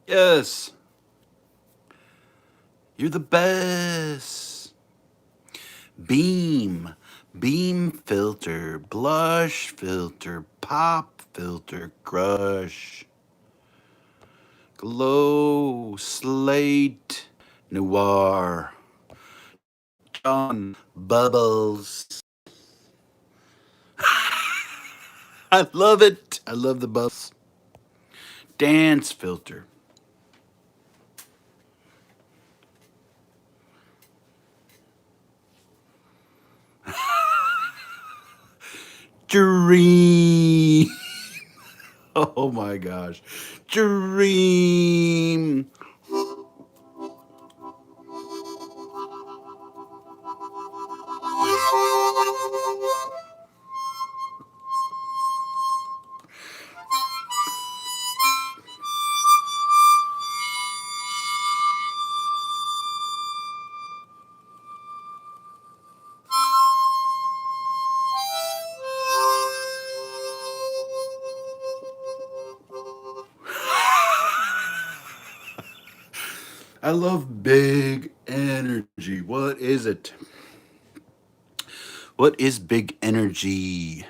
Yes, you're the best. Beam, beam filter, blush filter, pop filter, crush, glow, slate, noir, John, bubbles. I love it. I love the bubbles. Dance filter. Dream. Oh my gosh. Dream. I love big energy. What is it? What is big energy?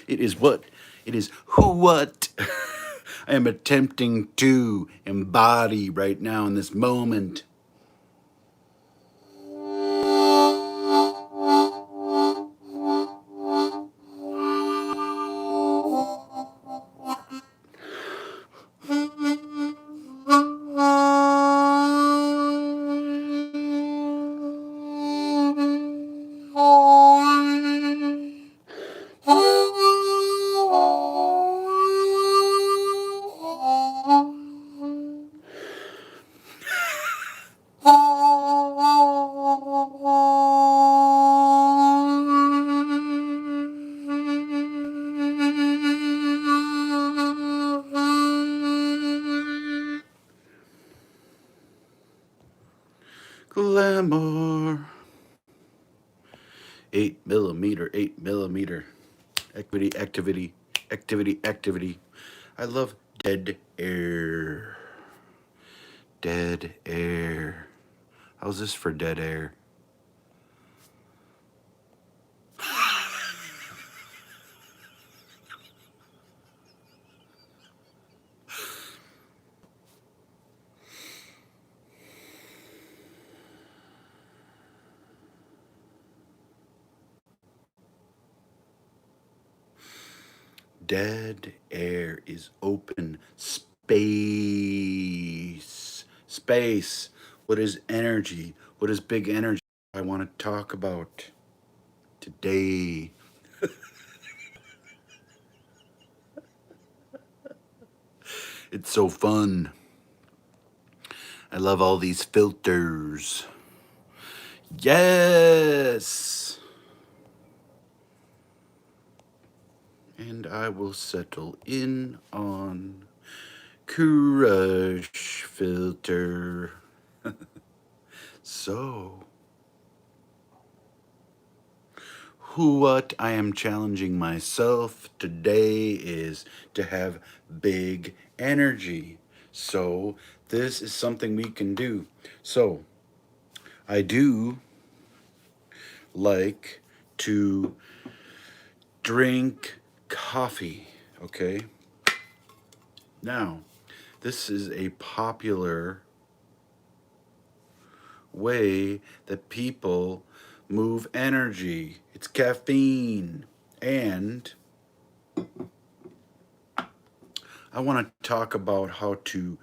It is what? It is who what I am attempting to embody right now in this moment. Glamour. 8 millimeter, 8 millimeter. Activity, activity, activity, activity. I love dead air. Dead air. How's this for dead air? Dead air is open space. Space. What is energy? What is big energy? I want to talk about today. It's so fun. I love all these filters. Yes. And I will settle in on crush filter. So, what I am challenging myself today is to have big energy. So, this is something we can do. So, I do like to drink coffee, okay? Now, this is a popular way that people move energy. It's caffeine. And I want to talk about how to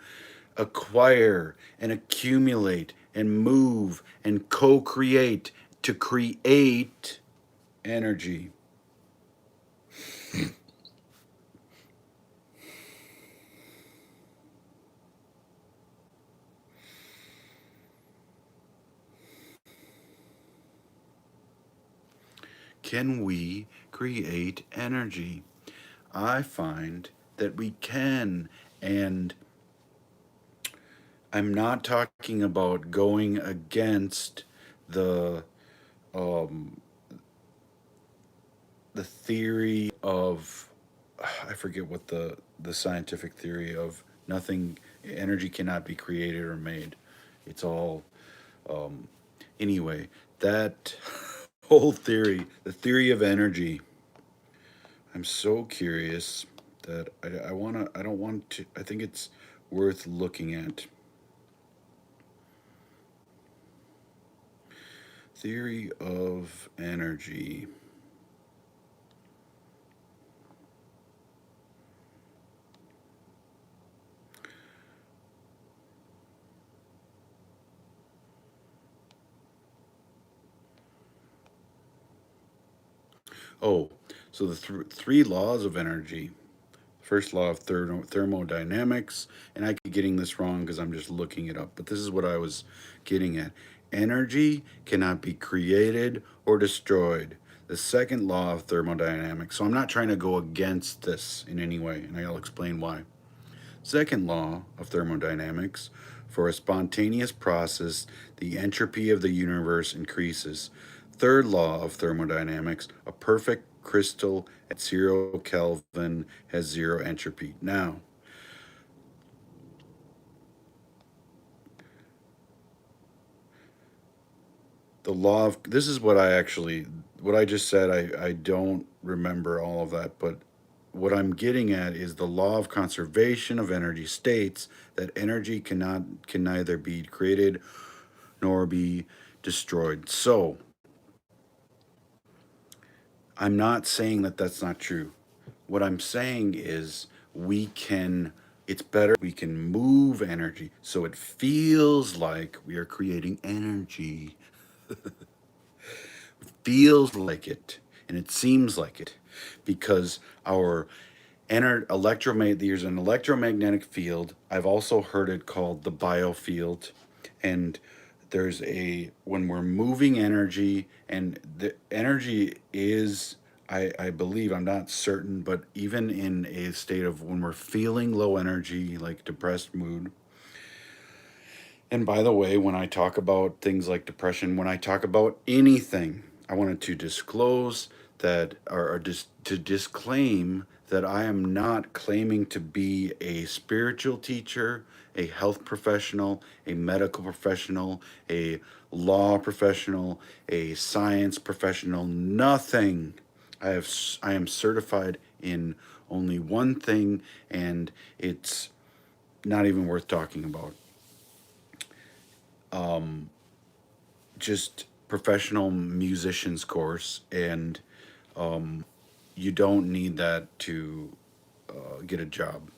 acquire and accumulate and move and co create to create energy. Can we create energy? I find that we can. And I'm not talking about going against the um, the theory of I forget what the scientific theory of nothing, energy cannot be created or made. It's all, anyway, that whole theory, the theory of energy. I'm so curious that I don't want to, I think it's worth looking at. Theory of energy. Oh, so the three laws of energy. First law of thermodynamics, and I keep getting this wrong because I'm just looking it up, but this is what I was getting at. Energy cannot be created or destroyed. The second law of thermodynamics. So I'm not trying to go against this in any way, and I'll explain why. Second law of thermodynamics. For a spontaneous process, the entropy of the universe increases. Third law of thermodynamics. A perfect crystal at 0 Kelvin has zero entropy. Now, the law of this is what I actually, what I just said, I don't remember all of that, but what I'm getting at is the law of conservation of energy states that energy can neither be created nor be destroyed. So I'm not saying that that's not true. What I'm saying is we can, it's better we can move energy so it feels like we are creating energy, feels like it, and it seems like it, because our electromagnetic, there's an electromagnetic field. I've also heard it called the biofield, and there's a, when we're moving energy, and the energy is, I believe, I'm not certain, but even in a state of when we're feeling low energy, like depressed mood. And by the way, when I talk about things like depression, when I talk about anything, I wanted to disclose that, or just to disclaim that I am not claiming to be a spiritual teacher, a health professional, a medical professional, a law professional, a science professional, nothing. I am certified in only one thing, and it's not even worth talking about. Just professional musicians course, and you don't need that to get a job.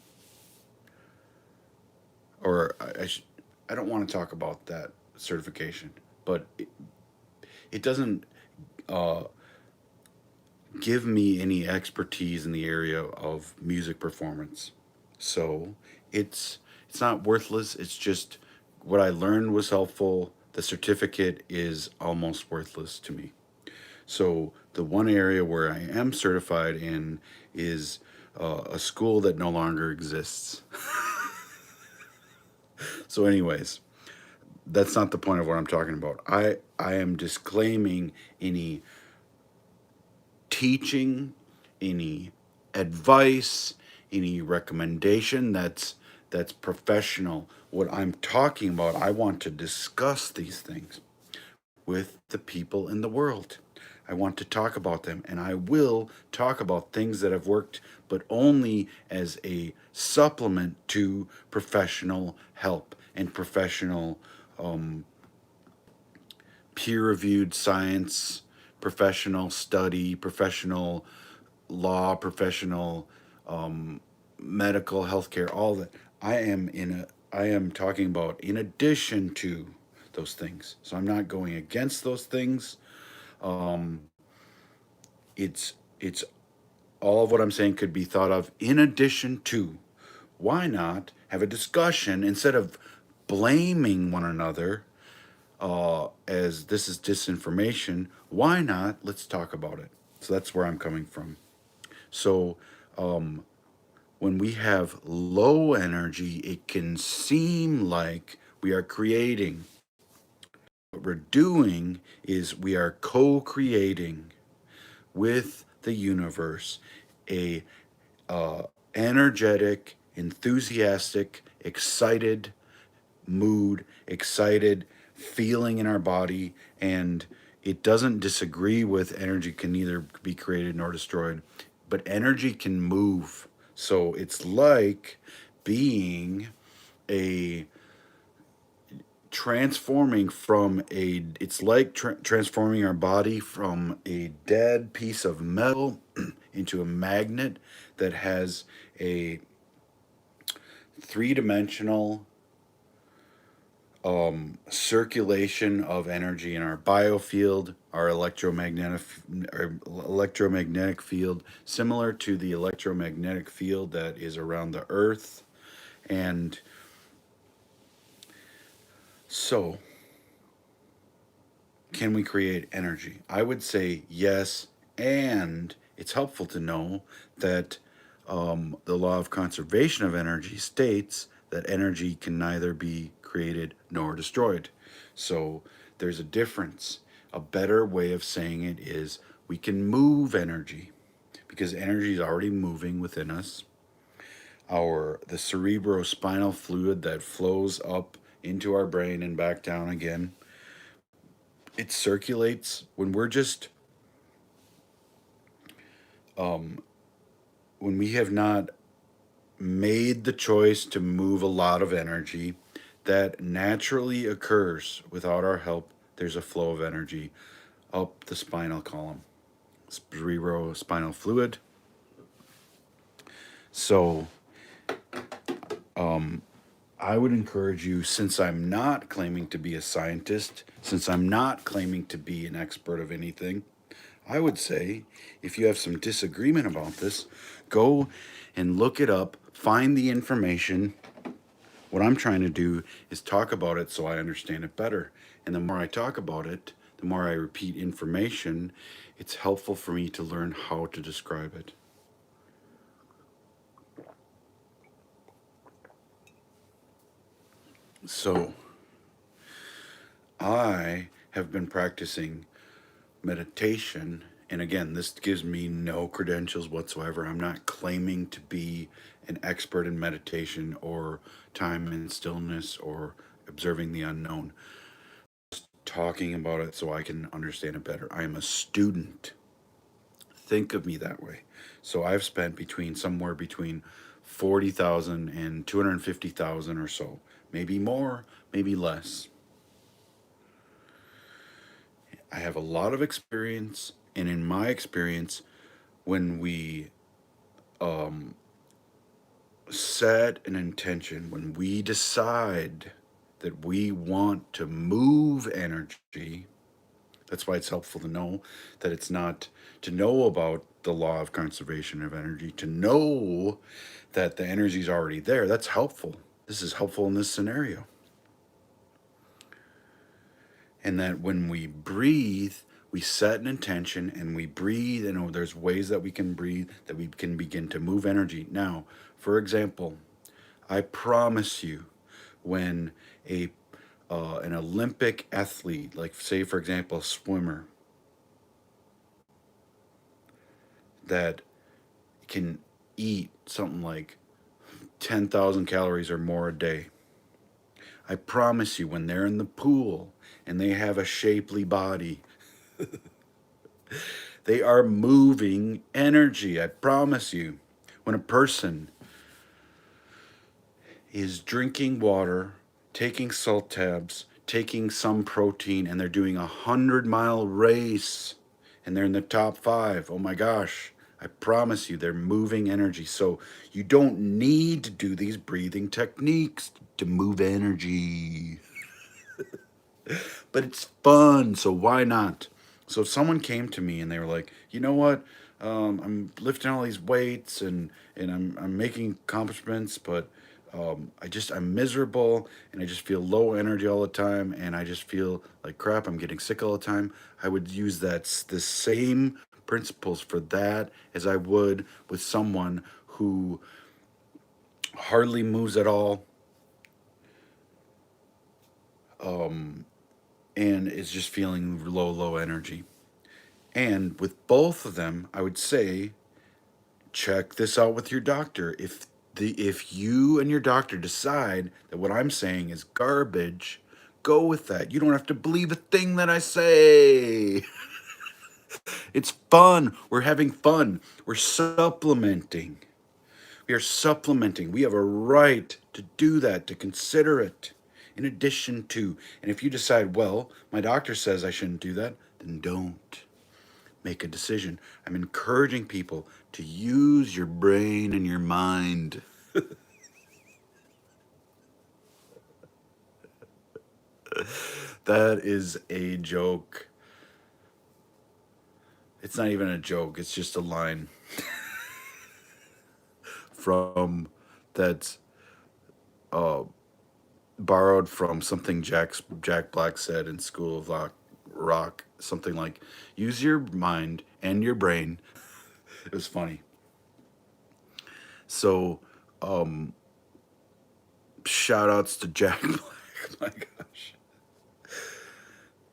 Or I don't want to talk about that certification, but it doesn't give me any expertise in the area of music performance. So it's not worthless. It's just what I learned was helpful. The certificate is almost worthless to me. So the one area where I am certified in is a school that no longer exists. So, anyways, that's not the point of what I'm talking about. I am disclaiming any teaching, any advice, any recommendation that's professional. What I'm talking about, I want to discuss these things with the people in the world. I want to talk about them, and I will talk about things that have worked, but only as a supplement to professional help and professional, peer reviewed science, professional study, professional law, professional medical healthcare, all that. I am talking about in addition to those things. So I'm not going against those things. It's all of what I'm saying could be thought of in addition to. Why not have a discussion instead of blaming one another as this is disinformation? Why not? Let's talk about it. So that's where I'm coming from. So when we have low energy, it can seem like we are creating. What we're doing is we are co creating with the universe a uh, energetic, enthusiastic, excited mood, excited feeling in our body, and it doesn't disagree with energy can neither be created nor destroyed, but energy can move. So it's like being a transforming from a it's like transforming our body from a dead piece of metal into a magnet that has a three-dimensional circulation of energy in our biofield, our electromagnetic field, similar to the electromagnetic field that is around the Earth. And so, can we create energy? I would say yes, and it's helpful to know that the law of conservation of energy states that energy can neither be created nor destroyed. So there's a difference. A better way of saying it is we can move energy because energy is already moving within us. The cerebrospinal fluid that flows up into our brain and back down again, it circulates when we're just when we have not made the choice to move a lot of energy that naturally occurs without our help. There's a flow of energy up the spinal column, cerebrospinal fluid. So I would encourage you, since I'm not claiming to be a scientist, since I'm not claiming to be an expert of anything, I would say if you have some disagreement about this, go and look it up, find the information. What I'm trying to do is talk about it so I understand it better. And the more I talk about it, the more I repeat information, it's helpful for me to learn how to describe it. So, I have been practicing meditation. And again, this gives me no credentials whatsoever. I'm not claiming to be an expert in meditation or time and stillness or observing the unknown. Talking about it so I can understand it better. I am a student. Think of me that way. So I've spent somewhere between 40,000 and 250,000 or so, maybe more, maybe less. I have a lot of experience, and in my experience, when we set an intention, when we decide that we want to move energy, that's why it's helpful to know that it's not to know about the law of conservation of energy, to know that the energy is already there. That's helpful. This is helpful in this scenario. And that when we breathe, we set an intention and we breathe, and there's ways that we can breathe that we can begin to move energy. Now, for example, I promise you, when a an Olympic athlete, like say for example a swimmer, that can eat something like 10,000 calories or more a day, I promise you, when they're in the pool and they have a shapely body, they are moving energy. I promise you. When a person is drinking water, taking salt tabs, taking some protein, and they're doing 100-mile race and they're in the top five, oh my gosh, I promise you they're moving energy. So you don't need to do these breathing techniques to move energy, but it's fun, so why not? So if someone came to me and they were like, you know what, I'm lifting all these weights and I'm making accomplishments, but I'm miserable and I just feel low energy all the time and I just feel like crap. I'm getting sick all the time. I would use the same principles for that as I would with someone who hardly moves at all and is just feeling low energy. And with both of them, I would say check this out with your doctor. If you and your doctor decide that what I'm saying is garbage, go with that. You don't have to believe a thing that I say. It's fun. We're having fun. We're supplementing. We are supplementing. We have a right to do that, to consider it in addition to. And if you decide, well, my doctor says I shouldn't do that, then don't make a decision. I'm encouraging people to use your brain and your mind. That is a joke. It's not even a joke, it's just a line from that's borrowed from something Jack Black said in School of Rock, something like, use your mind and your brain. It was funny. So, shout outs to Jack Black. My gosh.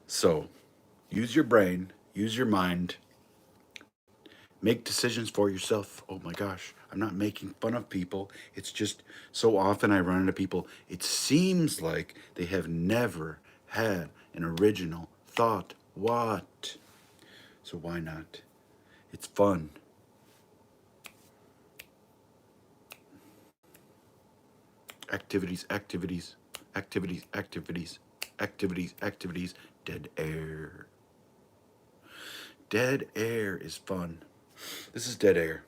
So, use your brain, use your mind, make decisions for yourself. Oh my gosh, I'm not making fun of people. It's just so often I run into people, it seems like they have never had an original thought. What? So why not? It's fun. Activities, activities, activities, activities, activities, activities, dead air. Dead air is fun. This is dead air.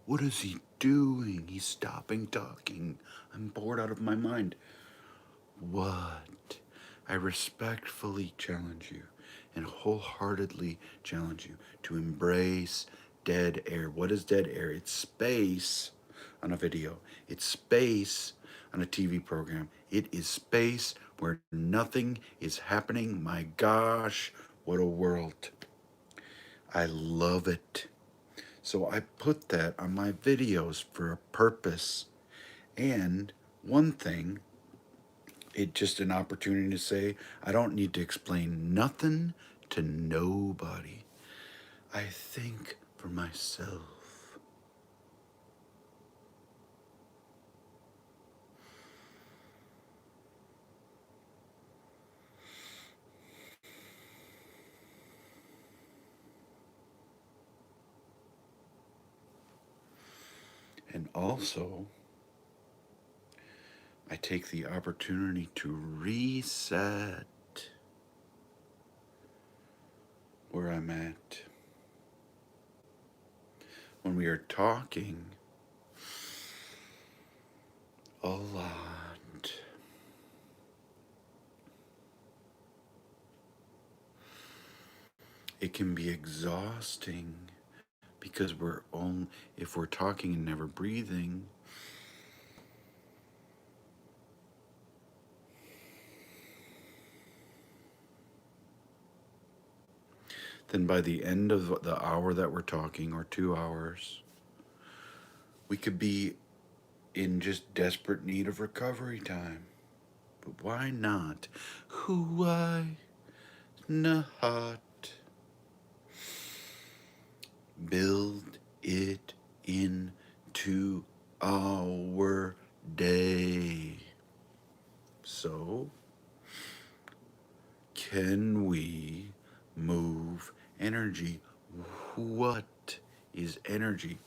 What is he doing? He's stopping talking. I'm bored out of my mind. What? I respectfully challenge you and wholeheartedly challenge you to embrace dead air. What is dead air? It's space on a video, it's space on a TV program, it is space where nothing is happening. My gosh, what a world! I love it. So I put that on my videos for a purpose. And one thing, it just an opportunity to say, I don't need to explain nothing to nobody. I think for myself. And also, I take the opportunity to reset where I'm at. When we are talking a lot, it can be exhausting because if we're talking and never breathing, then by the end of the hour that we're talking, or 2 hours, we could be in just desperate need of recovery time. But why not? Why not build it into our day? So, can we move energy? What is energy?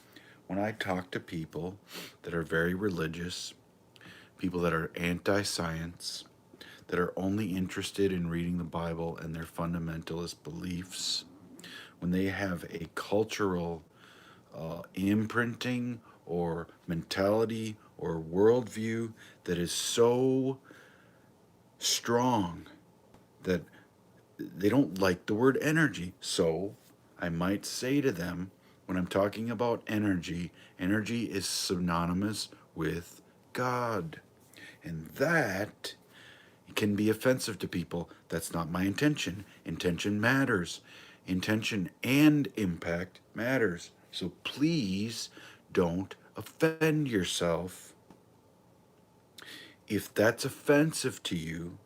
When I talk to people that are very religious, people that are anti science, that are only interested in reading the Bible and their fundamentalist beliefs, when they have a cultural imprinting or mentality or worldview that is so strong that they don't like the word energy. So I might say to them, when I'm talking about energy, energy is synonymous with God. And that can be offensive to people. That's not my intention. Intention matters. Intention and impact matters. So please don't offend yourself if that's offensive to you,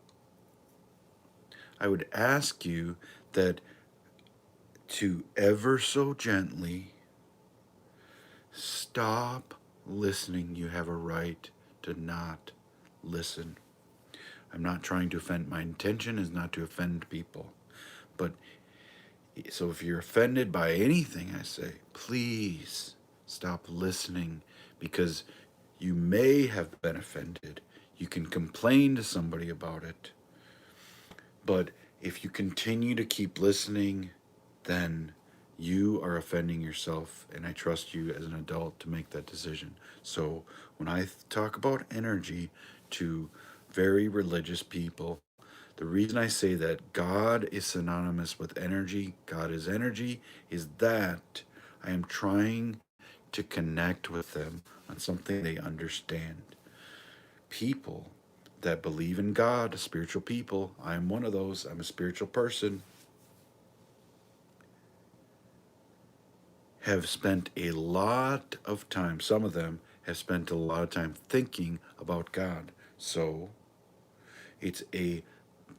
I would ask you that to ever so gently stop listening. You have a right to not listen. I'm not trying to offend. My intention is not to offend people. But so if you're offended by anything I say, please stop listening, because you may have been offended. You can complain to somebody about it. But if you continue to keep listening, then you are offending yourself, and I trust you as an adult to make that decision. So when I talk about energy to very religious people, the reason I say that God is synonymous with energy, God is energy, is that I am trying to connect with them on something they understand. People that believe in God, spiritual people, I am one of those, I'm a spiritual person, have spent a lot of time, some of them have spent a lot of time thinking about God. So it's a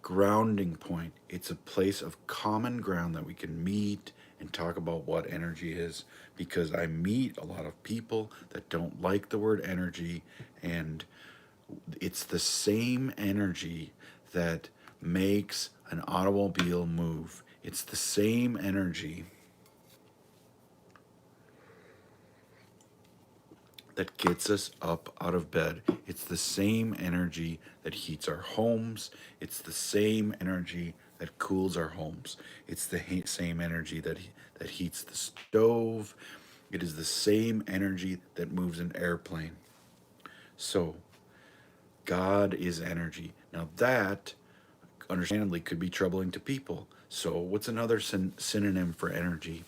grounding point. It's a place of common ground that we can meet and talk about what energy is, because I meet a lot of people that don't like the word energy, and it's the same energy that makes an automobile move. It's the same energy that gets us up out of bed. It's the same energy that heats our homes. It's the same energy that cools our homes. It's the same energy that heats the stove. It is the same energy that moves an airplane. So, God is energy. Now, that understandably could be troubling to people. So, what's another synonym for energy?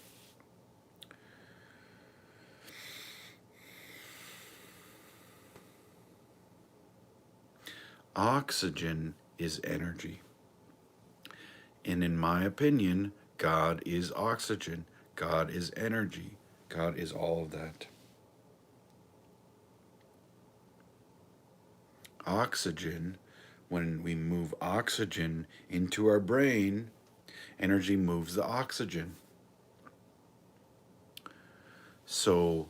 Oxygen is energy. And in my opinion, God is oxygen. God is energy. God is all of that. Oxygen, when we move oxygen into our brain, energy moves the oxygen. So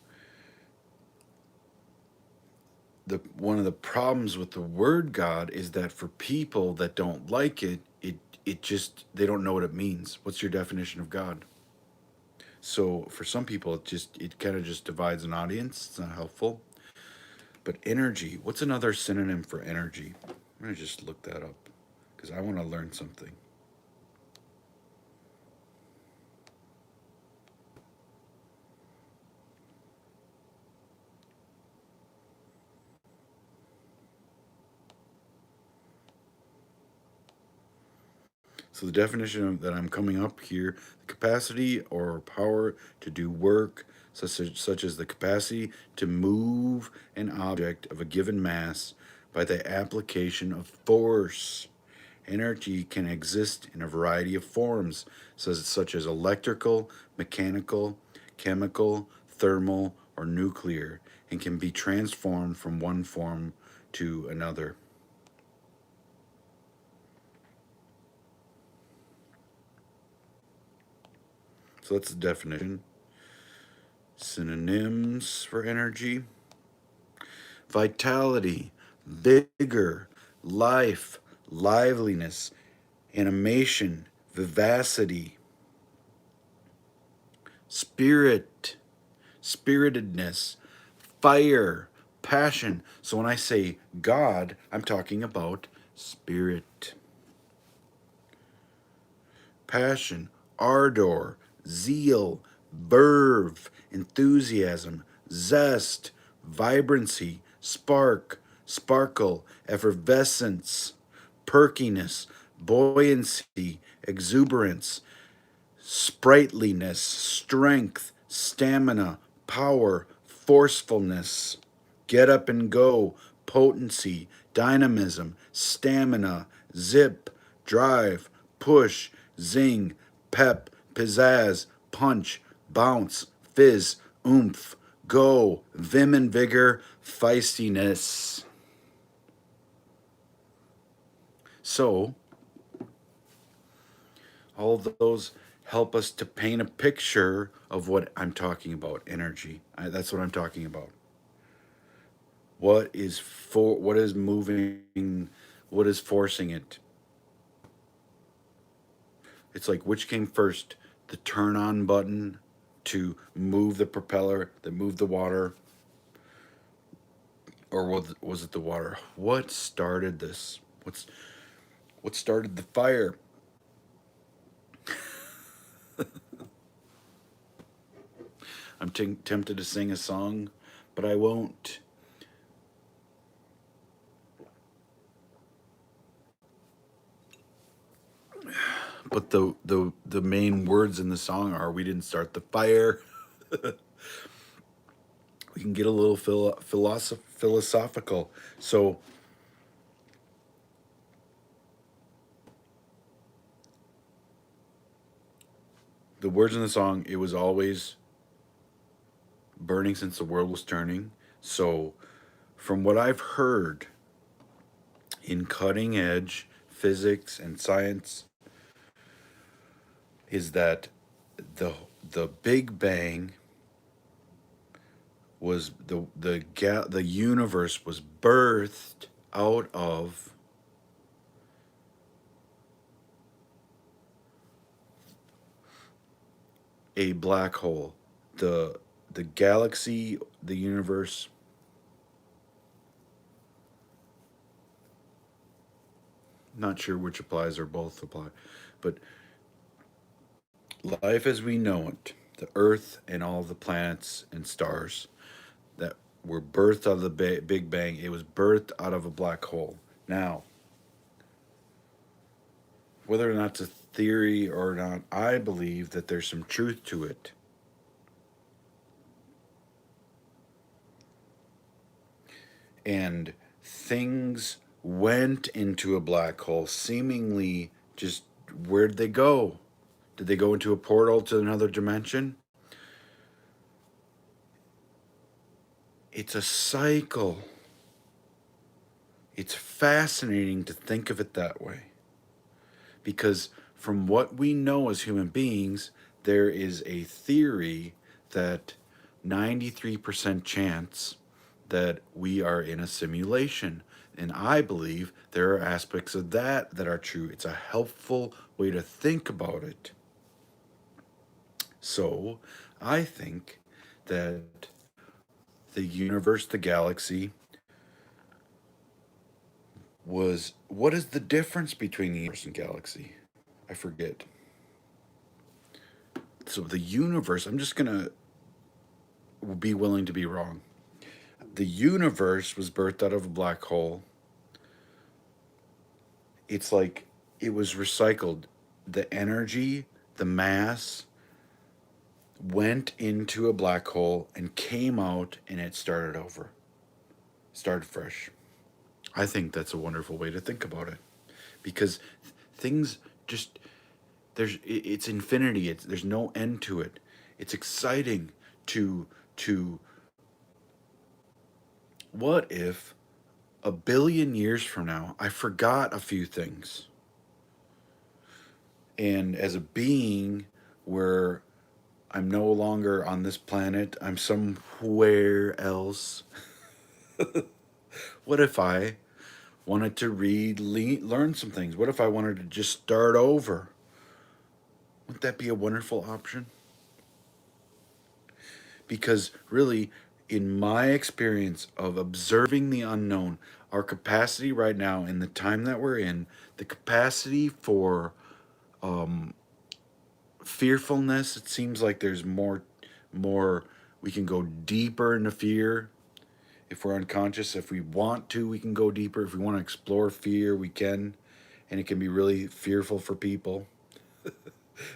one of the problems with the word God is that for people that don't like it, it just, they don't know what it means. What's your definition of God? So for some people, it kind of just divides an audience. It's not helpful. But energy, what's another synonym for energy? I'm going to just look that up because I want to learn something. So the definition that I'm coming up here: the capacity or power to do work, such as the capacity to move an object of a given mass by the application of force. Energy can exist in a variety of forms, such as electrical, mechanical, chemical, thermal, or nuclear, and can be transformed from one form to another. So that's the definition. Synonyms for energy: vitality, vigor, life, liveliness, animation, vivacity, spirit, spiritedness, fire, passion. So when I say God, I'm talking about spirit. Passion, ardor, zeal, verve, enthusiasm, zest, vibrancy, spark, sparkle, effervescence, perkiness, buoyancy, exuberance, sprightliness, strength, stamina, power, forcefulness, get up and go, potency, dynamism, stamina, zip, drive, push, zing, pep, pizzazz, punch, bounce, fizz, oomph, go, vim and vigor, feistiness. So all those help us to paint a picture of what I'm talking about, energy. That's what I'm talking about. What is moving, what is forcing it? It's like, which came first, the turn on button to move the propeller that moved the water, or was it the water? What started this? What started the fire? I'm tempted to sing a song, but I won't. But the main words in the song are, "We didn't start the fire." We can get a little philosophical. So the words in the song, "It was always burning since the world was turning." So from what I've heard in cutting edge physics and science, is that the the Big Bang was the universe was birthed out of a black hole. The galaxy, the universe, not sure which applies or both apply, but life as we know it, the earth and all the planets and stars that were birthed out of the Big Bang, it was birthed out of a black hole. Now, whether or not it's a theory or not, I believe that there's some truth to it. And things went into a black hole seemingly just, where'd they go? Did they go into a portal to another dimension? It's a cycle. It's fascinating to think of it that way. Because from what we know as human beings, there is a theory that 93% chance that we are in a simulation. And I believe there are aspects of that that are true. It's a helpful way to think about it. So I think that the universe, the galaxy, was. What is the difference between the universe and galaxy? I forget. So the universe, I'm just going to be willing to be wrong. The universe was birthed out of a black hole. It's like it was recycled. The energy, the mass went into a black hole and came out, and it started over, started fresh. I think that's a wonderful way to think about it, because things just, it's infinity. There's no end to it. It's exciting to what if a billion years from now I forgot a few things, and as a being where I'm no longer on this planet, I'm somewhere else. What if I wanted to learn some things? What if I wanted to just start over? Wouldn't that be a wonderful option? Because really, in my experience of observing the unknown, our capacity right now in the time that we're in, the capacity for fearfulness, it seems like there's more, we can go deeper into fear if we're unconscious. If we want to, we can go deeper. If we want to explore fear, we can, and it can be really fearful for people.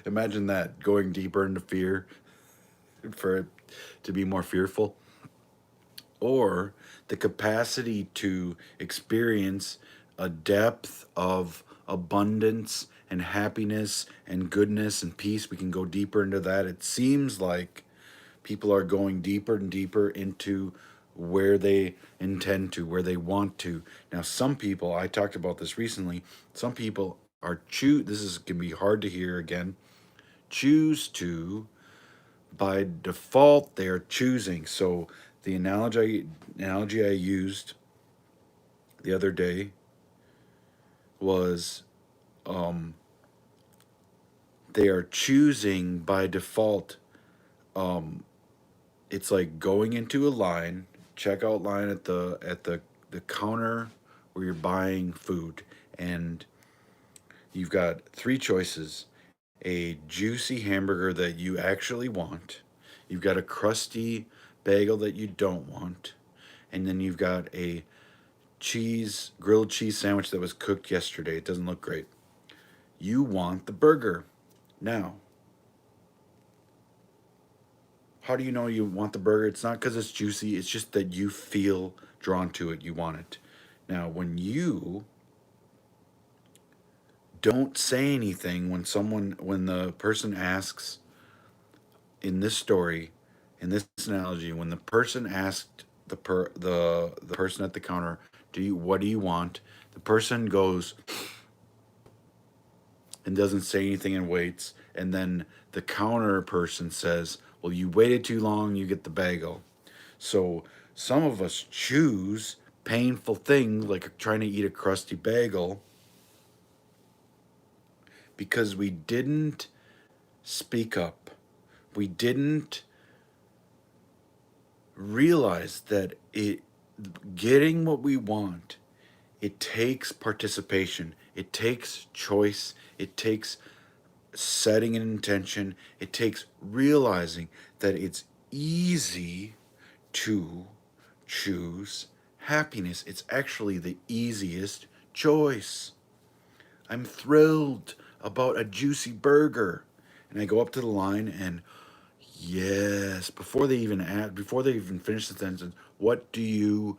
Imagine that, going deeper into fear for it to be more fearful. Or the capacity to experience a depth of abundance and happiness and goodness and peace. We can go deeper into that. It seems like people are going deeper and deeper into where they intend to, where they want to. Now, some people, I talked about this recently, some people are this is can be hard to hear again, choose to, by default they are choosing. So the analogy I used the other day was, um, they are choosing by default. Um, it's like going into a line, checkout line at the counter where you're buying food, and you've got three choices: a juicy hamburger that you actually want, you've got a crusty bagel that you don't want, and then you've got a grilled cheese sandwich that was cooked yesterday. It doesn't look great. You want the burger. Now, how do you know you want the burger? It's not because it's juicy, it's just that you feel drawn to it. You want it. Now, when you don't say anything, when the person asks in this story, in this analogy, when the person asked the person at the counter, what do you want? The person goes and doesn't say anything and waits, and then the counter person says, "Well, you waited too long, you get the bagel." So some of us choose painful things like trying to eat a crusty bagel because we didn't speak up. We didn't realize that getting what we want, it takes participation, it takes choice, it takes setting an intention, it takes realizing that it's easy to choose happiness. It's actually the easiest choice. I'm thrilled about a juicy burger. And I go up to the line and yes, before they even finish the sentence, what do you,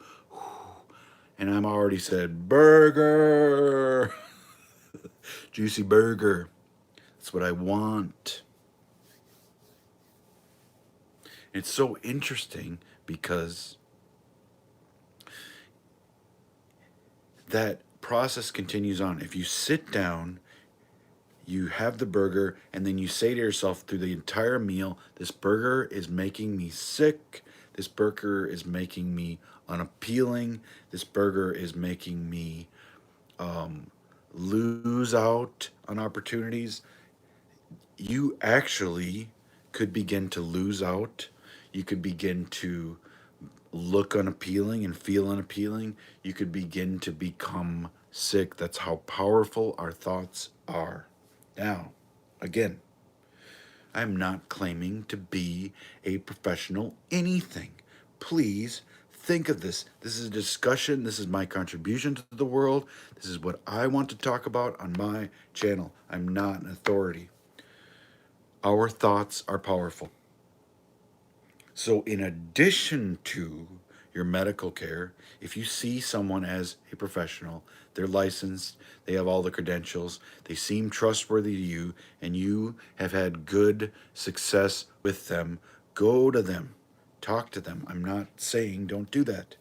and I'm already said burger, juicy burger. That's what I want. It's so interesting because that process continues on. If you sit down, you have the burger, and then you say to yourself through the entire meal, this burger is making me sick. This burger is making me unappealing. This burger is making me lose out on opportunities. You actually could begin to lose out. You could begin to look unappealing and feel unappealing. You could begin to become sick. That's how powerful our thoughts are. Now, again, I'm not claiming to be a professional anything. Please think of this. This is a discussion. This is my contribution to the world. This is what I want to talk about on my channel. I'm not an authority. Our thoughts are powerful. So, in addition to your medical care, if you see someone as a professional, they're licensed, they have all the credentials, they seem trustworthy to you, and you have had good success with them, go to them, talk to them. I'm not saying don't do that.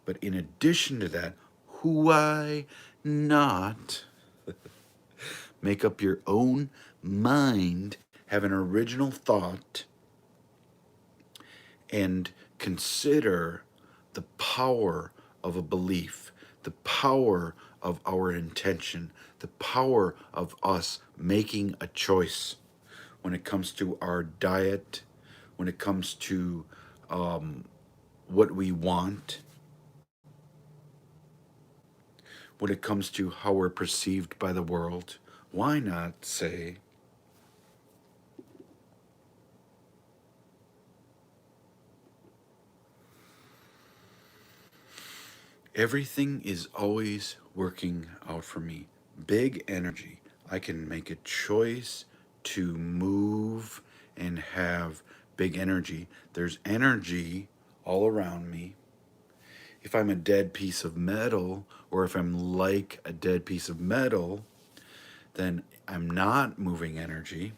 But in addition to that, why not make up your own mind, have an original thought, and consider the power of a belief, the power of our intention, the power of us making a choice when it comes to our diet, when it comes to what we want, when it comes to how we're perceived by the world. Why not say, everything is always working out for me? Big energy. I can make a choice to move and have big energy. There's energy all around me. If I'm a dead piece of metal, or if I'm like a dead piece of metal, then I'm not moving energy.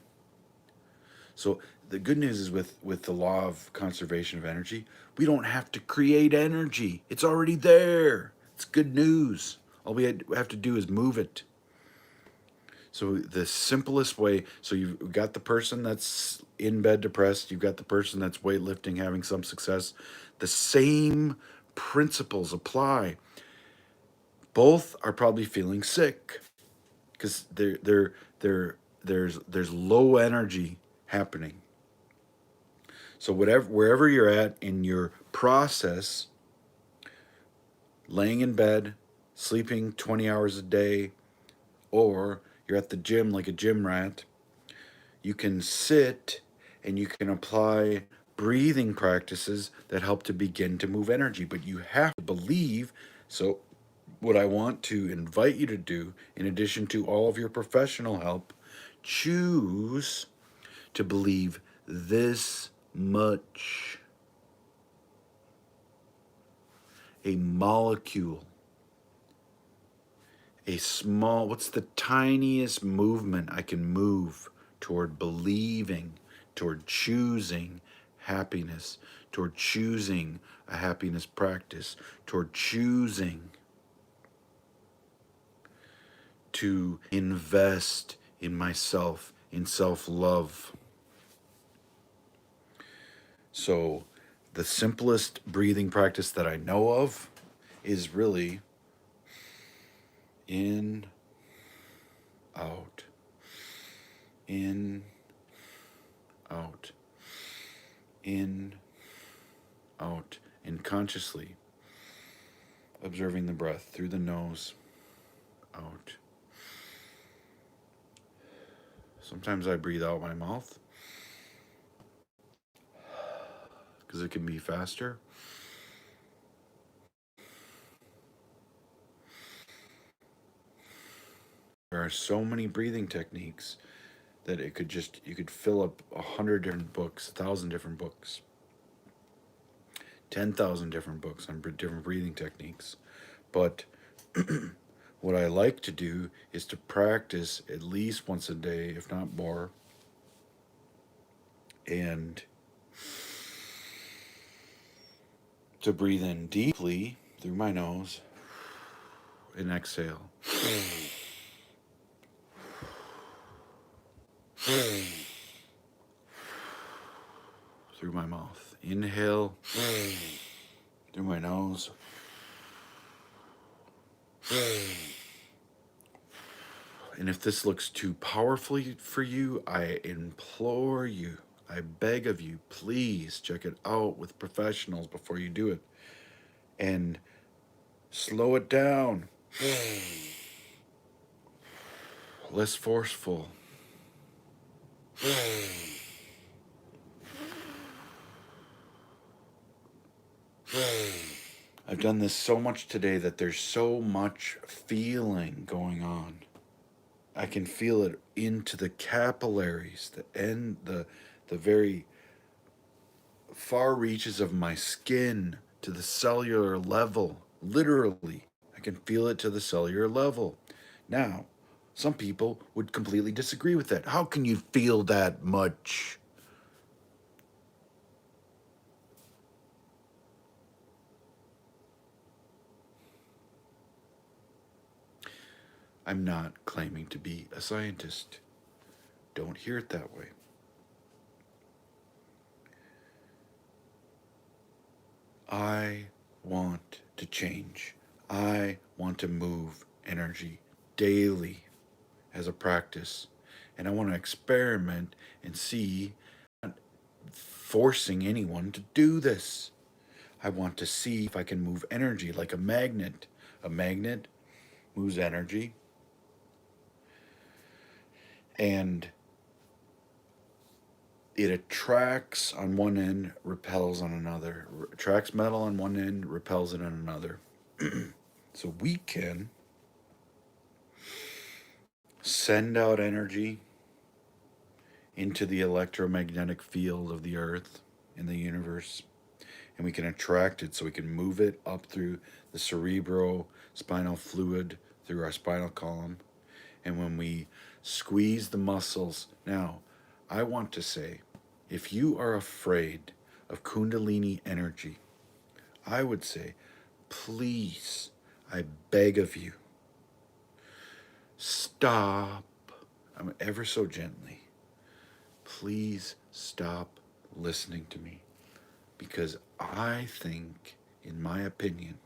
So the good news is with the law of conservation of energy, we don't have to create energy. It's already there. It's good news. All we have to do is move it. So the simplest way, so you've got the person that's in bed depressed, you've got the person that's weightlifting having some success. The same principles apply. Both are probably feeling sick because there's low energy happening. So wherever you're at in your process, laying in bed, sleeping 20 hours a day, or you're at the gym like a gym rat, you can sit and you can apply breathing practices that help to begin to move energy. But you have to believe. So, what I want to invite you to do, in addition to all of your professional help, choose to believe this much. A molecule, a small, what's the tiniest movement I can move toward believing, toward choosing happiness, toward choosing a happiness practice, toward choosing to invest in myself, in self-love. So the simplest breathing practice that I know of is really in, out, in, out, in, out, and consciously observing the breath through the nose, out. Sometimes I breathe out my mouth because it can be faster. There are so many breathing techniques that you could fill up 100 different books, 1,000 different books, 10,000 different books on different breathing techniques. But what I like to do is to practice at least once a day, if not more, and to breathe in deeply through my nose and exhale. Through my mouth. Inhale through my nose. And if this looks too powerfully for you, I implore you, I beg of you, please check it out with professionals before you do it. And slow it down. Less forceful. I've done this so much today that there's so much feeling going on. I can feel it into the capillaries, the very far reaches of my skin to the cellular level. Literally, I can feel it to the cellular level. Now, some people would completely disagree with that. How can you feel that much? I'm not claiming to be a scientist. Don't hear it that way. I want to change. I want to move energy daily as a practice. And I want to experiment and see, I'm not forcing anyone to do this. I want to see if I can move energy like a magnet. A magnet moves energy, and it attracts on one end, repels on another. Attracts metal on one end, repels it on another. So we can send out energy into the electromagnetic field of the earth and the universe, and we can attract it, so we can move it up through the cerebrospinal fluid, through our spinal column. And when we squeeze the muscles, now I want to say If you are afraid of Kundalini energy, I would say, please, I beg of you, stop. I'm ever so gently. Please stop listening to me, because I think, in my opinion,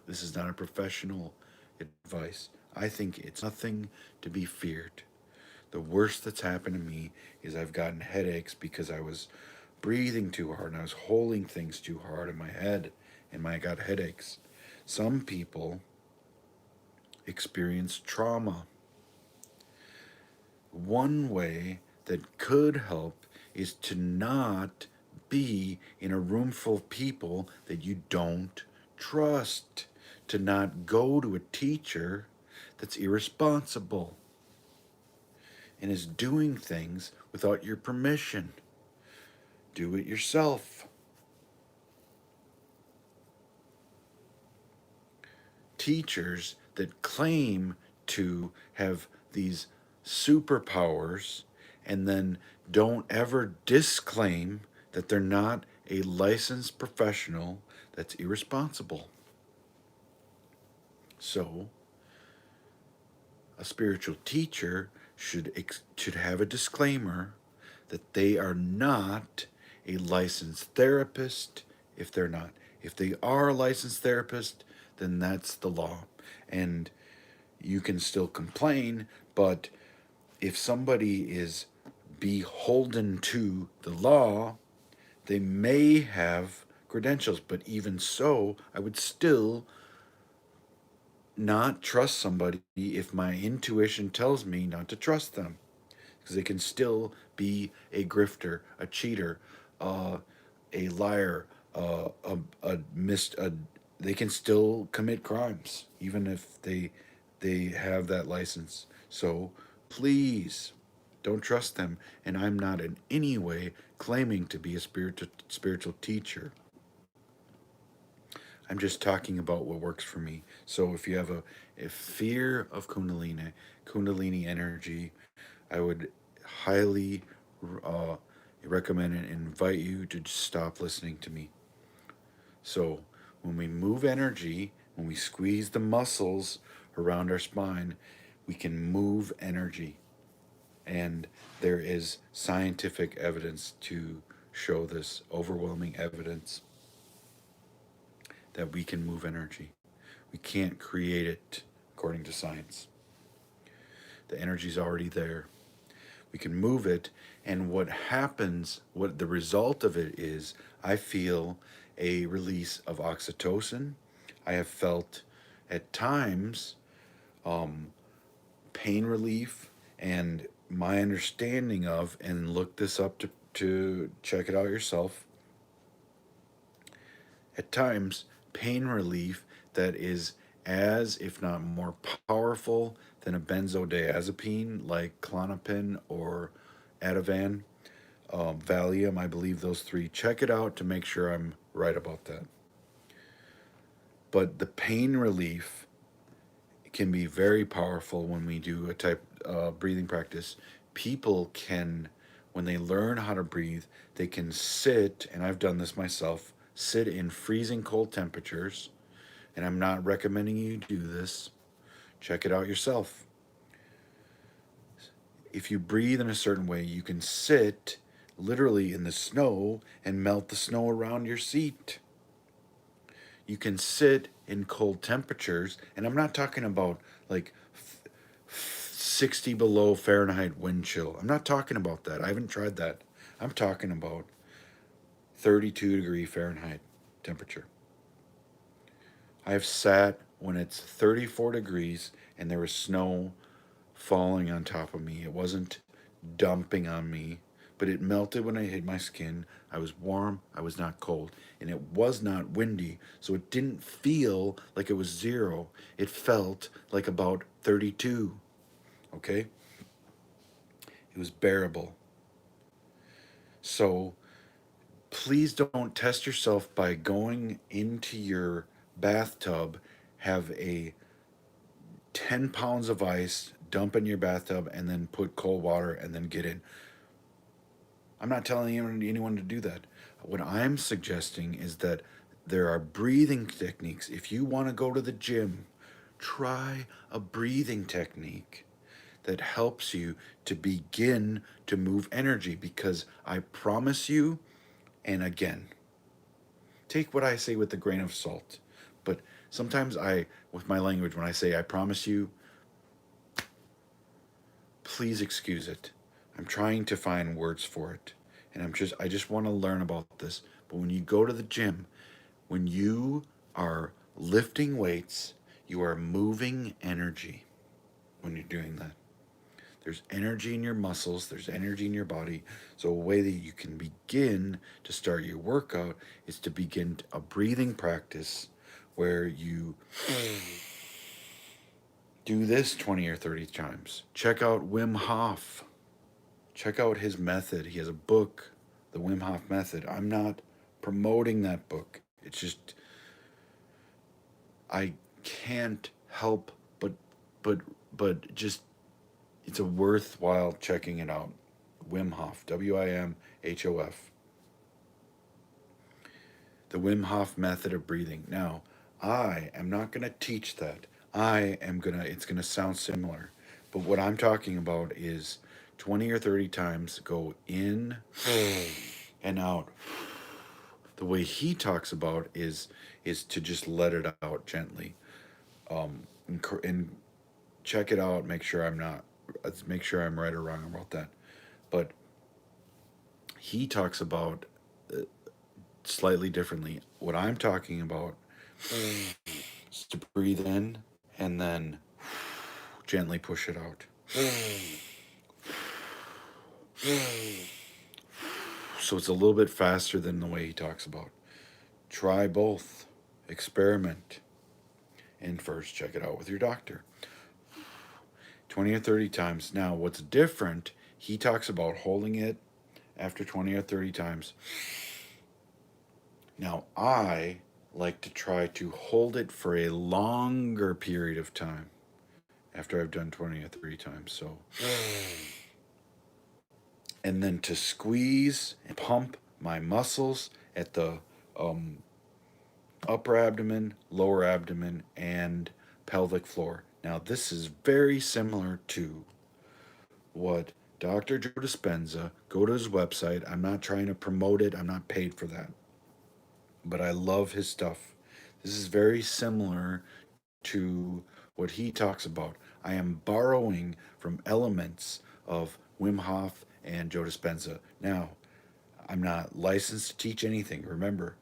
this is not a professional advice. I think it's nothing to be feared. The worst that's happened to me is I've gotten headaches because I was breathing too hard and I was holding things too hard in my head, and I got headaches. Some people experience trauma. One way that could help is to not be in a room full of people that you don't trust, to not go to a teacher that's irresponsible and is doing things without your permission. Do it yourself. Teachers that claim to have these superpowers and then don't ever disclaim that they're not a licensed professional, that's irresponsible. So, a spiritual teacher should have a disclaimer that they are not a licensed therapist. If they're not, if they are a licensed therapist, then that's the law, and you can still complain. But if somebody is beholden to the law, they may have credentials, but even so, I would still not trust somebody if my intuition tells me not to trust them, because they can still be a grifter, a cheater, a liar, they can still commit crimes even if they have that license. So please don't trust them. And I'm not in any way claiming to be a spiritual teacher. I'm just talking about what works for me. So if you have a fear of Kundalini energy, I would highly uh, recommend and invite you to just stop listening to me. So when we move energy, when we squeeze the muscles around our spine, we can move energy. And there is scientific evidence to show this, overwhelming evidence that we can move energy. We can't create it according to science. The energy's already there. We can move it, and what happens, what the result of it is, I feel a release of oxytocin. I have felt at times pain relief, and my understanding of, and look this up to check it out yourself, at times pain relief that is as, if not more powerful than a benzodiazepine like Klonopin or Ativan, Valium. I believe those three. Check it out to make sure I'm right about that. But the pain relief can be very powerful when we do a type breathing practice. People can, when they learn how to breathe, they can sit, and I've done this myself, sit in freezing cold temperatures. And I'm not recommending you do this. Check it out yourself. If you breathe in a certain way, you can sit literally in the snow and melt the snow around your seat. You can sit in cold temperatures, and I'm not talking about like 60 below Fahrenheit wind chill. I'm not talking about that. I haven't tried that. I'm talking about 32-degree Fahrenheit temperature. I have sat when it's 34 degrees and there was snow falling on top of me. It wasn't dumping on me, but it melted when I hit my skin. I was warm, I was not cold, and it was not windy, so it didn't feel like it was zero. It felt like about 32, okay? It was bearable. So please don't test yourself by going into your bathtub, have a 10 pounds of ice, dump in your bathtub, and then put cold water and then get in. I'm not telling anyone to do that. What I'm suggesting is that there are breathing techniques. If you want to go to the gym, try a breathing technique that helps you to begin to move energy, because I promise you, and again, take what I say with a grain of salt. But sometimes with my language, when I say I promise you, please excuse it. I'm trying to find words for it. And I just want to learn about this. But when you go to the gym, when you are lifting weights, you are moving energy when you're doing that. There's energy in your muscles, there's energy in your body. So, a way that you can begin to start your workout is to begin a breathing practice where you do this 20 or 30 times. Check out Wim Hof. Check out his method. He has a book, The Wim Hof Method. I'm not promoting that book. It's just I can't help but but just it's a worthwhile checking it out. Wim Hof, WIMHOF. The Wim Hof method of breathing. Now, I am not going to teach that. It's going to sound similar. But what I'm talking about is 20 or 30 times go in and out. The way he talks about is to just let it out gently. And check it out, make sure I'm right or wrong about that. But he talks about slightly differently. What I'm talking about is to breathe in and then gently push it out. So it's a little bit faster than the way he talks about. Try both. Experiment. And first, check it out with your doctor. 20 or 30 times. Now, what's different, he talks about holding it after 20 or 30 times. Now, I like to try to hold it for a longer period of time after I've done 20 or 30 times. So, and then to squeeze and pump my muscles at the upper abdomen, lower abdomen, and pelvic floor. Now, this is very similar to what Dr. Joe Dispenza, go to his website. I'm not trying to promote it, I'm not paid for that. But I love his stuff. This is very similar to what he talks about. I am borrowing from elements of Wim Hof and Joe Dispenza. Now, I'm not licensed to teach anything. Remember,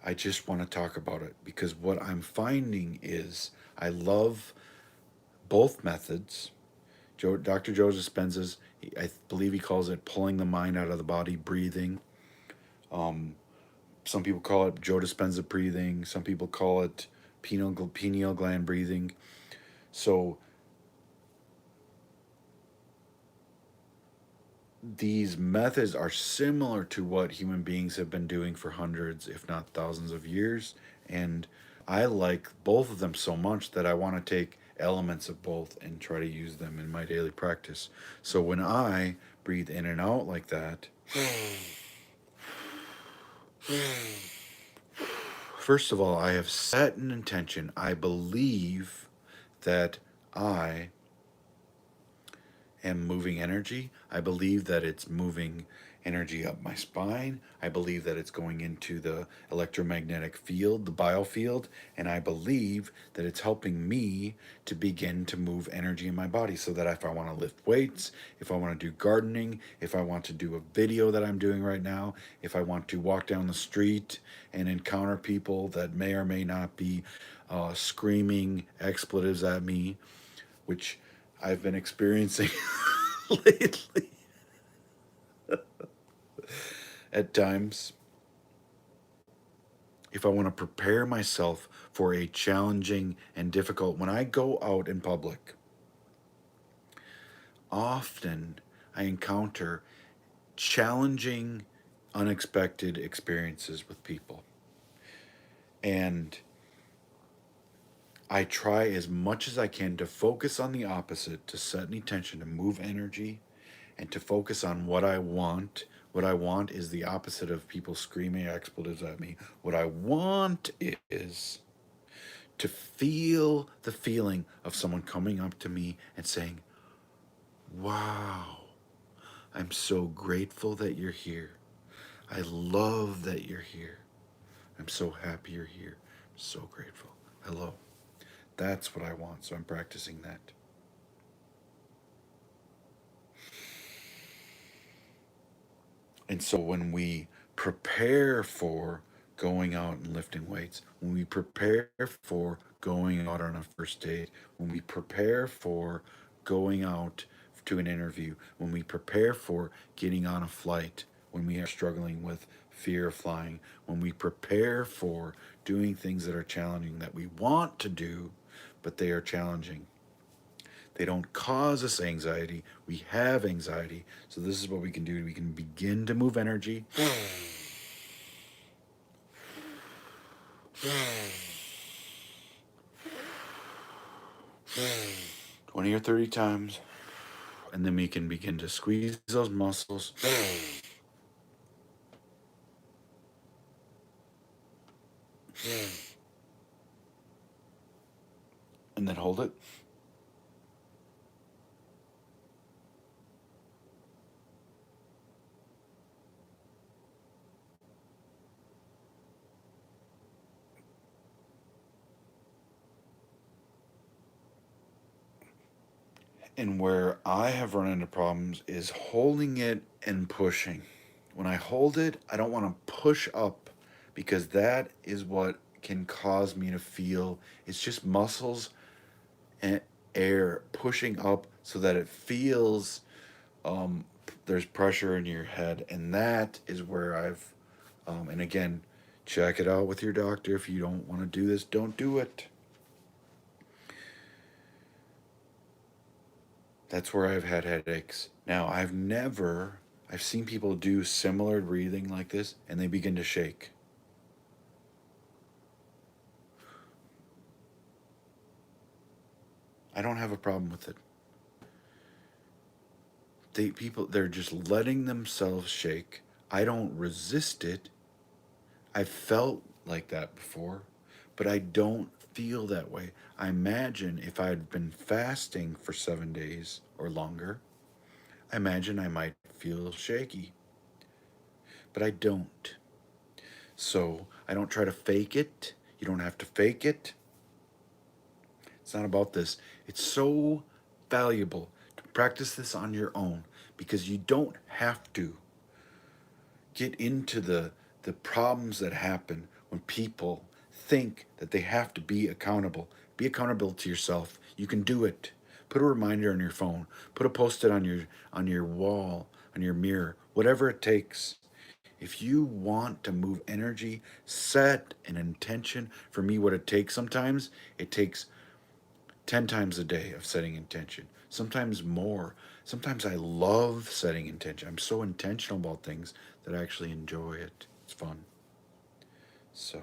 I just want to talk about it because what I'm finding is I love both methods. Dr. Joe Dispenza's, I believe he calls it pulling the mind out of the body, breathing. Some people call it Joe Dispenza breathing. Some people call it pineal gland breathing. So these methods are similar to what human beings have been doing for hundreds, if not thousands of years. And I like both of them so much that I want to take elements of both and try to use them in my daily practice. So when I breathe in and out like that, first of all, I have set an intention. I believe that I am moving energy. I believe that it's moving energy up my spine. I believe that it's going into the electromagnetic field, the biofield, and I believe that it's helping me to begin to move energy in my body so that if I want to lift weights, if I want to do gardening, if I want to do a video that I'm doing right now, if I want to walk down the street and encounter people that may or may not be screaming expletives at me, which I've been experiencing lately at times. If I want to prepare myself for a challenging and difficult, when I go out in public, often I encounter challenging, unexpected experiences with people. And I try as much as I can to focus on the opposite, to set any tension, to move energy, and to focus on what I want, What I want is the opposite of people screaming expletives at me. What I want is to feel the feeling of someone coming up to me and saying, "Wow, I'm so grateful that you're here. I love that you're here. I'm so happy you're here. I'm so grateful. Hello." That's what I want, so I'm practicing that. And so when we prepare for going out and lifting weights, when we prepare for going out on a first date, when we prepare for going out to an interview, when we prepare for getting on a flight, when we are struggling with fear of flying, when we prepare for doing things that are challenging that we want to do, but they are challenging. They don't cause us anxiety. We have anxiety. So this is what we can do. We can begin to move energy. 20 or 30 times. And then we can begin to squeeze those muscles. And then hold it. And where I have run into problems is holding it and pushing. When I hold it, I don't want to push up because that is what can cause me to feel it's just muscles and air pushing up so that it feels um, there's pressure in your head. And that is where and again, check it out with your doctor. If you don't want to do this, don't do it. That's where I've had headaches. Now, I've seen people do similar breathing like this and they begin to shake. I don't have a problem with it. They're just letting themselves shake. I don't resist it. I've felt like that before, but I don't feel that way. I imagine if I had been fasting for 7 days or longer, I imagine I might feel shaky, but I don't. So I don't try to fake it. You don't have to fake it. It's not about this. It's so valuable to practice this on your own because you don't have to get into the problems that happen when people think that they have to be accountable. Be accountable to yourself. You can do it. Put a reminder on your phone. Put a post-it on your wall, on your mirror, whatever it takes. If you want to move energy, set an intention. For me, what it takes 10 times a day of setting intention, sometimes more. Sometimes I love setting intention. I'm so intentional about things that I actually enjoy it. It's fun. So,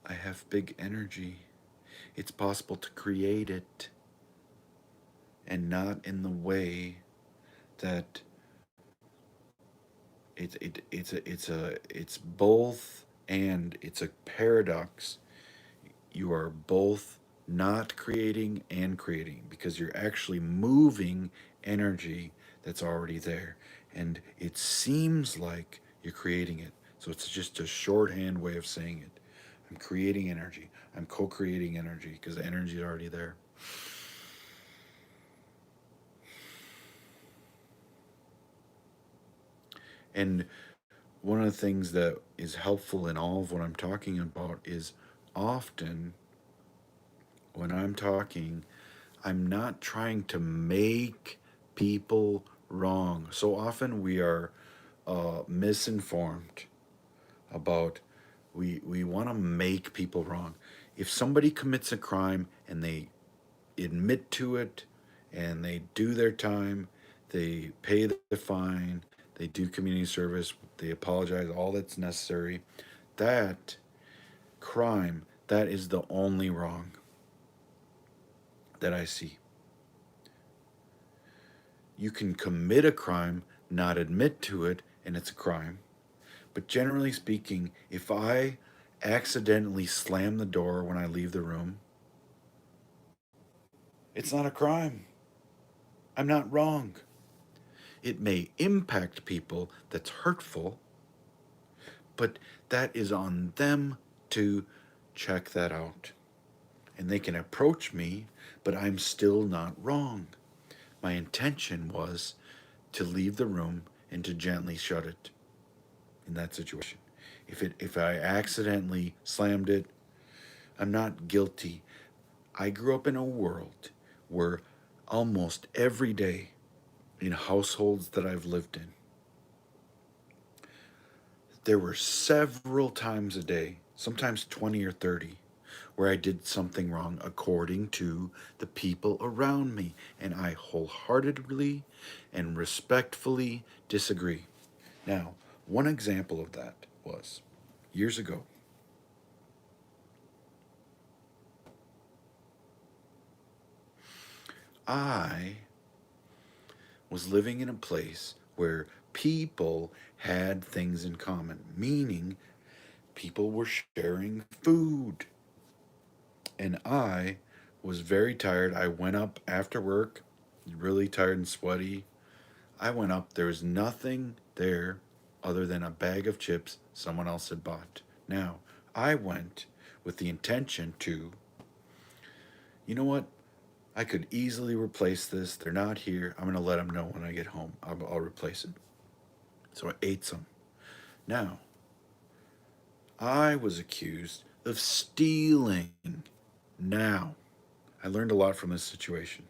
I have big energy. It's possible to create it and not in the way that it's both and it's a paradox. You are both not creating and creating because you're actually moving energy that's already there. And it seems like you're creating it. So it's just a shorthand way of saying it. I'm creating energy. I'm co creating energy because the energy is already there. And one of the things that is helpful in all of what I'm talking about is often when I'm talking, I'm not trying to make people wrong. So often we are misinformed about we want to make people wrong. If somebody commits a crime and they admit to it and they do their time, they pay the fine, they do community service, they apologize, all that's necessary, that crime, that is the only wrong that I see. You can commit a crime, not admit to it, and it's a crime. But generally speaking, if I accidentally slam the door when I leave the room, it's not a crime. I'm not wrong. It may impact people, that's hurtful, but that is on them to check that out. And they can approach me, but I'm still not wrong. My intention was to leave the room and to gently shut it in that situation. If I accidentally slammed it, I'm not guilty. I grew up in a world where almost every day in households that I've lived in, there were several times a day, sometimes 20 or 30, where I did something wrong according to the people around me, and I wholeheartedly and respectfully disagree. Now, one example of that was years ago. I was living in a place where people had things in common, meaning people were sharing food. And I was very tired. I went up after work, really tired and sweaty. I went up, there was nothing there other than a bag of chips someone else had bought. Now, I went with the intention to, you know what? I could easily replace this. They're not here. I'm going to let them know when I get home. I'll replace it. So I ate some. Now, I was accused of stealing. Now, I learned a lot from this situation.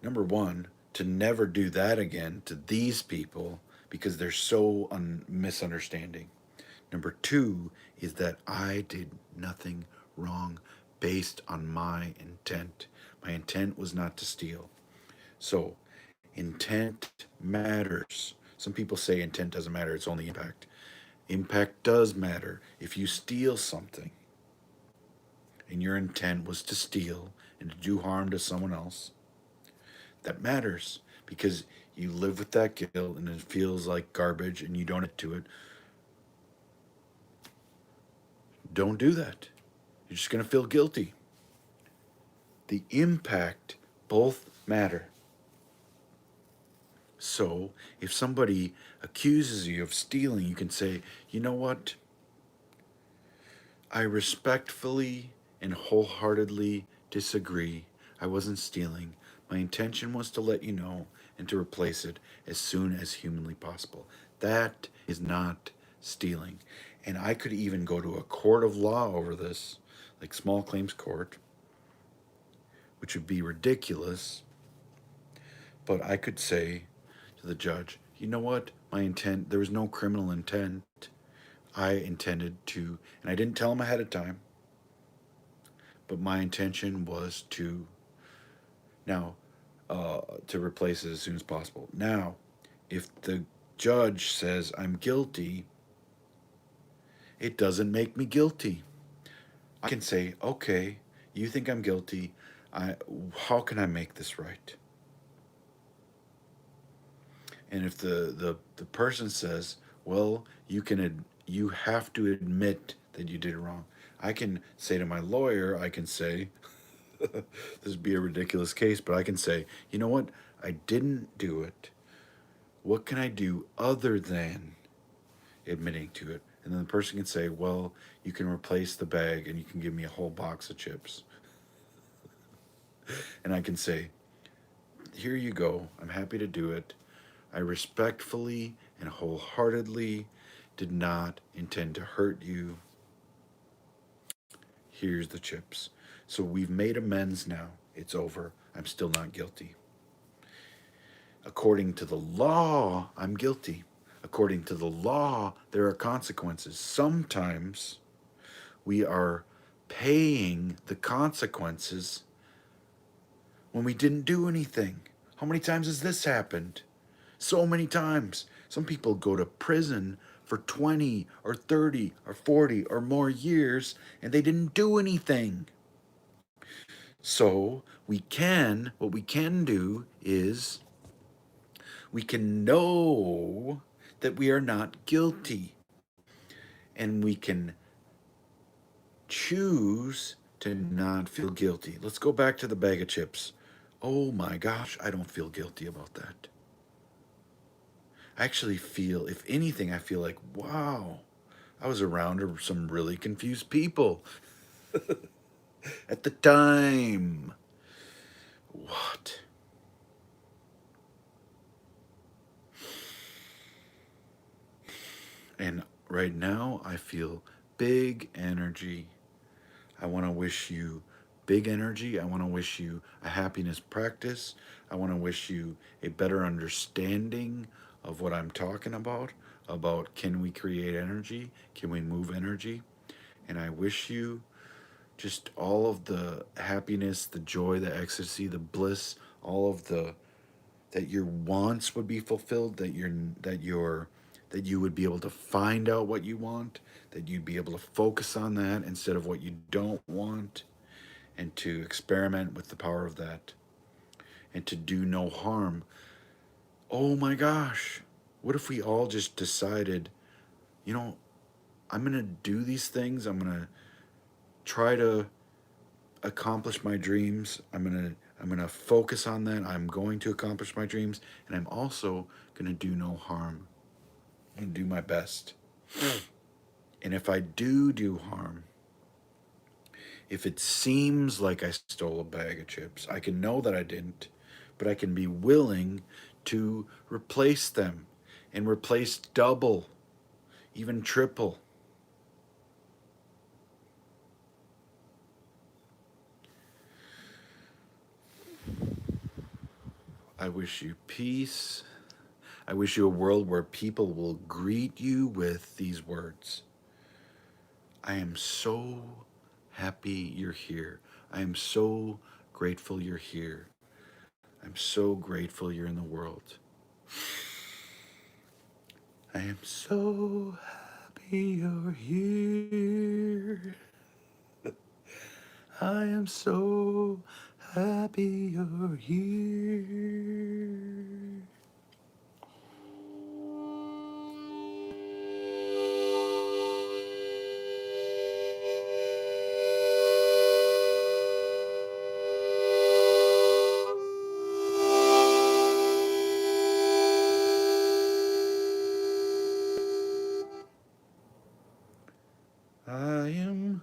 Number one, to never do that again to these people because they're so misunderstanding. Number two is that I did nothing wrong based on my intent. My intent was not to steal. So, intent matters. Some people say intent doesn't matter, it's only impact. Impact does matter. If you steal something and your intent was to steal and to do harm to someone else, that matters because you live with that guilt and it feels like garbage and you don't admit to it. Don't do that. You're just going to feel guilty. The impact both matter. So, if somebody accuses you of stealing, you can say, you know what? I respectfully and wholeheartedly disagree. I wasn't stealing. My intention was to let you know and to replace it as soon as humanly possible. That is not stealing. And I could even go to a court of law over this, like small claims court, which would be ridiculous. But I could say to the judge, you know what? My intent, there was no criminal intent. I intended to, and I didn't tell him ahead of time, but my intention was to now to replace it as soon as possible. Now, if the judge says I'm guilty, it doesn't make me guilty. I can say, okay, you think I'm guilty. How can I make this right? And if the person says, well, you have to admit that you did it wrong. I can say to my lawyer, I can say, this would be a ridiculous case, but I can say, you know what? I didn't do it. What can I do other than admitting to it? And then the person can say, well, you can replace the bag and you can give me a whole box of chips. And I can say, here you go. I'm happy to do it. I respectfully and wholeheartedly did not intend to hurt you. Here's the chips. So we've made amends now. It's over. I'm still not guilty. According to the law, I'm guilty. According to the law, there are consequences. Sometimes we are paying the consequences when we didn't do anything. How many times has this happened? So many times. Some people go to prison for 20 or 30 or 40 or more years and they didn't do anything. So what we can do is we can know that we are not guilty, and we can choose to not feel guilty. Let's go back to the bag of chips. Oh my gosh, I don't feel guilty about that. I actually feel, if anything, I feel like, wow, I was around some really confused people at the time. What? And right now, I feel big energy. I want to wish you big energy. I want to wish you a happiness practice. I want to wish you a better understanding of what I'm talking about can we create energy? Can we move energy? And I wish you just all of the happiness, the joy, the ecstasy, the bliss, all of the that your wants would be fulfilled, that you would be able to find out what you want, that you'd be able to focus on that instead of what you don't want, and to experiment with the power of that, and to do no harm. Oh my gosh, what if we all just decided, you know, I'm gonna do these things, I'm gonna try to accomplish my dreams. I'm gonna focus on that. I'm going to accomplish my dreams, and I'm also gonna do no harm. I'm gonna do my best. And if I do harm, if it seems like I stole a bag of chips, I can know that I didn't, but I can be willing to replace them and replace double, even triple. I wish you peace. I wish you a world where people will greet you with these words: I am so happy you're here. I am so grateful you're here. I'm so grateful you're in the world. I am so happy you're here. I am so happy you're here. I am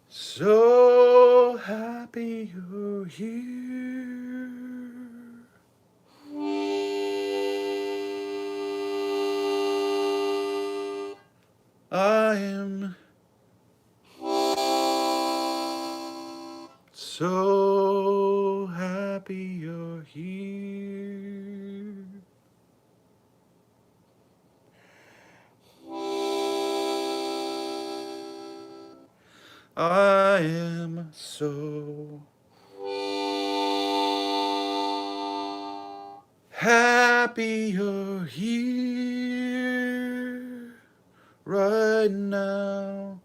so happy you're here. I am so happy you're here. I am so happy you're here right now.